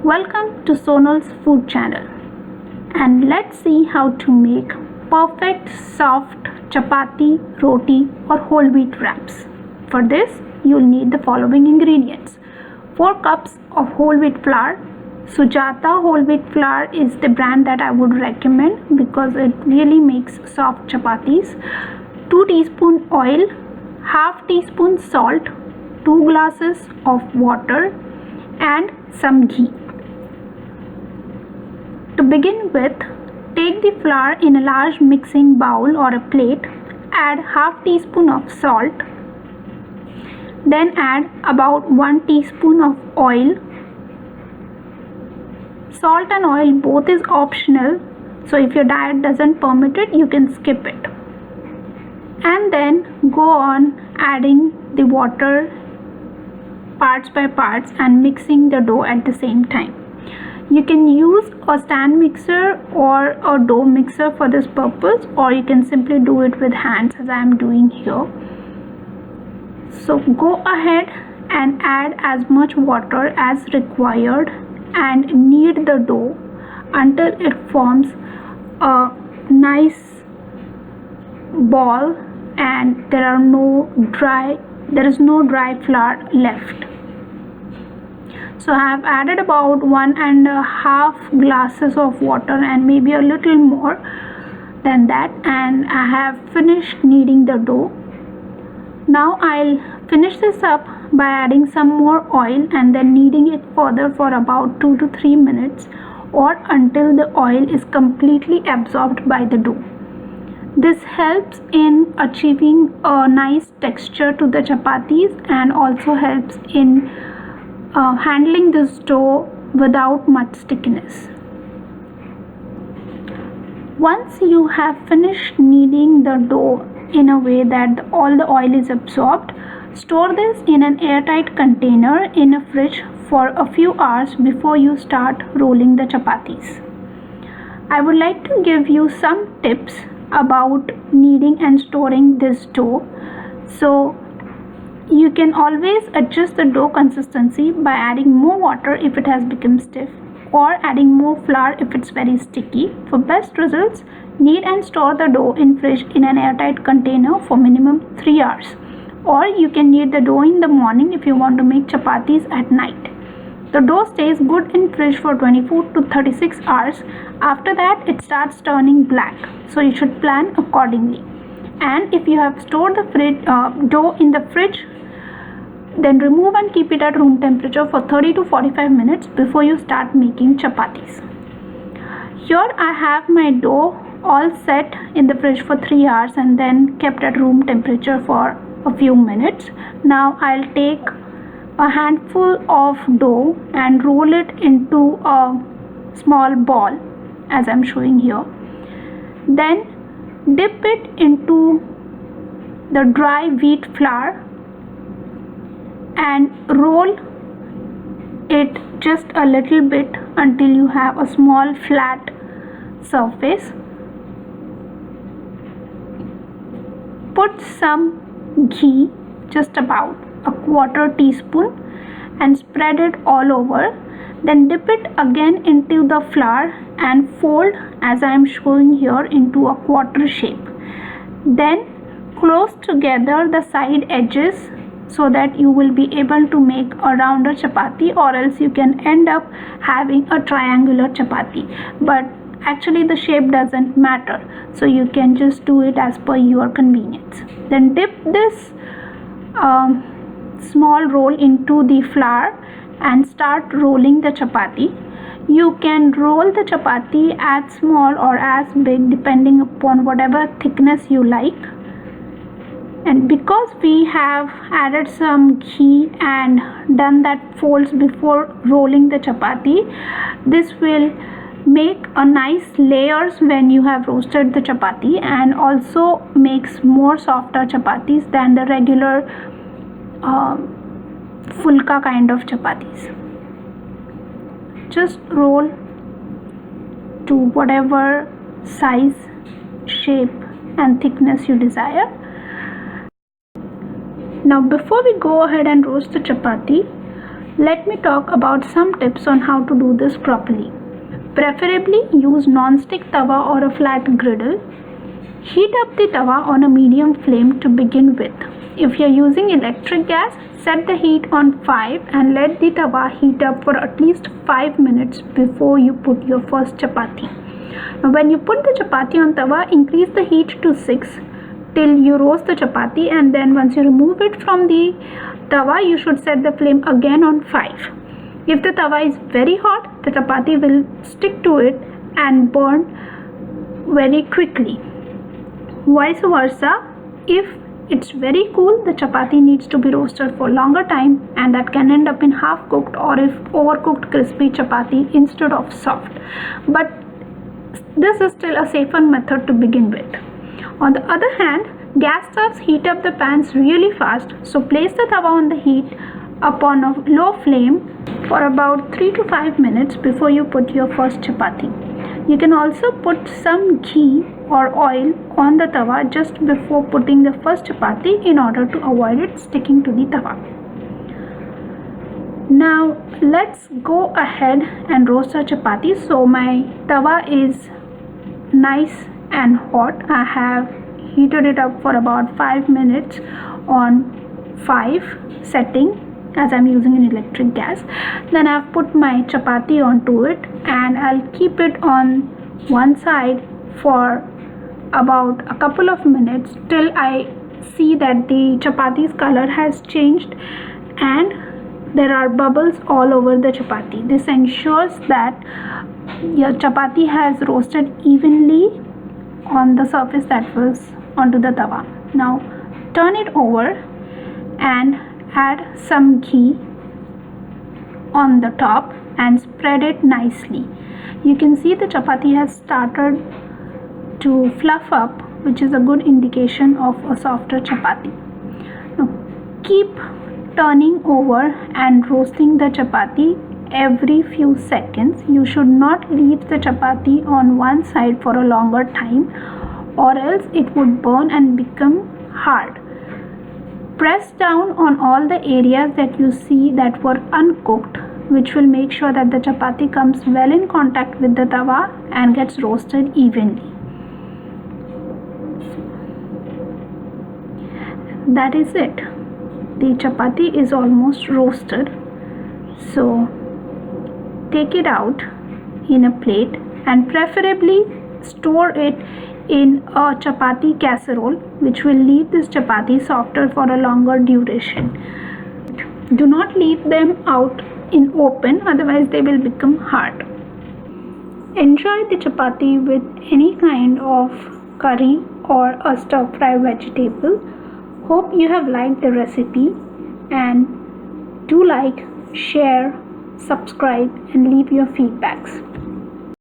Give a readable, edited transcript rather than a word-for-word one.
Welcome to Sonal's food channel, and let's see how to make perfect soft chapati, roti or whole wheat wraps. For this you'll need the following ingredients: 4 cups of whole wheat flour. Sujata whole wheat flour is the brand that I would recommend because it really makes soft chapatis. 2 teaspoon oil, half teaspoon salt, 2 glasses of water and some ghee. To begin with, take the flour in a large mixing bowl or a plate, add half teaspoon of salt, then add about 1 teaspoon of oil. Salt and oil both is optional, so if your diet doesn't permit it, you can skip it. And then go on adding the water parts by parts and mixing the dough at the same time. You can use a stand mixer or a dough mixer for this purpose, or you can simply do it with hands as I am doing here. So go ahead and add as much water as required and knead the dough until it forms a nice ball and there is no dry flour left. So I have added about 1.5 glasses of water and maybe a little more than that, and I have finished kneading the dough. Now I'll finish this up by adding some more oil and then kneading it further for about 2 to 3 minutes or until the oil is completely absorbed by the dough. This helps in achieving a nice texture to the chapatis and also helps in handling this dough without much stickiness. Once you have finished kneading the dough in a way that all the oil is absorbed, store this in an airtight container in a fridge for a few hours before you start rolling the chapatis. I would like to give you some tips about kneading and storing this dough. So you can always adjust the dough consistency by adding more water if it has become stiff or adding more flour if it's very sticky. For best results, knead and store the dough in fridge in an airtight container for minimum 3 hours. Or you can knead the dough in the morning if you want to make chapatis at night. The dough stays good in fridge for 24 to 36 hours. After that, it starts turning black, so you should plan accordingly. And if you have stored the dough in the fridge, then remove and keep it at room temperature for 30 to 45 minutes before you start making chapatis. Here I have my dough all set in the fridge for 3 hours and then kept at room temperature for a few minutes. Now I'll take a handful of dough and roll it into a small ball as I'm showing here. Then dip it into the dry wheat flour and roll it just a little bit until you have a small flat surface. Put some ghee, just about a quarter teaspoon, and spread it all over. Then dip it again into the flour and fold as I am showing here into a quarter shape. Then close together the side edges so that you will be able to make a rounder chapati, or else you can end up having a triangular chapati. But actually the shape doesn't matter, so you can just do it as per your convenience. Then dip this small roll into the flour and start rolling the chapati. You can roll the chapati as small or as big depending upon whatever thickness you like. And because we have added some ghee and done that folds before rolling the chapati, this will make a nice layers when you have roasted the chapati and also makes more softer chapatis than the regular fulka kind of chapatis. Just roll to whatever size, shape and thickness you desire. Now before we go ahead and roast the chapati, Let me talk about some tips on how to do this properly. Preferably use non-stick tawa or a flat griddle. Heat up the tawa on a medium flame to begin with. If you are using electric gas, set the heat on 5 and let the tawa heat up for at least 5 minutes before you put your first chapati. Now when you put the chapati on tawa, increase the heat to 6 till you roast the chapati, and then once you remove it from the tawa, you should set the flame again on 5. If the tawa is very hot, the chapati will stick to it and burn very quickly. Vice versa, if it's very cool, the chapati needs to be roasted for longer time, and that can end up in half cooked or if overcooked crispy chapati instead of soft. But this is still a safer method to begin with. On the other hand, gas stoves heat up the pans really fast, so place the tawa on the heat upon a low flame for about 3 to 5 minutes before you put your first chapati. You can also put some ghee or oil on the tawa just before putting the first chapati in order to avoid it sticking to the tawa. Now let's go ahead and roast our chapati. So my tawa is nice and hot. I have heated it up for about 5 minutes on 5 setting, as I'm using an electric gas. Then I've put my chapati onto it and I'll keep it on one side for about a couple of minutes till I see that the chapati's color has changed and there are bubbles all over the chapati. This ensures that your chapati has roasted evenly on the surface that was onto the tawa. Now turn it over and add some ghee on the top and spread it nicely. You can see the chapati has started to fluff up, which is a good indication of a softer chapati. Now keep turning over and roasting the chapati every few seconds. You should not leave the chapati on one side for a longer time, or else it would burn and become hard. Press down on all the areas that you see that were uncooked, which will make sure that the chapati comes well in contact with the tawa and gets roasted evenly. That is it. The chapati is almost roasted. So take it out in a plate and preferably store it in a chapati casserole, which will leave this chapati softer for a longer duration. Do not leave them out in open, otherwise they will become hard. Enjoy the chapati with any kind of curry or a stir fry vegetable. Hope you have liked the recipe, and do like, share, subscribe and leave your feedbacks.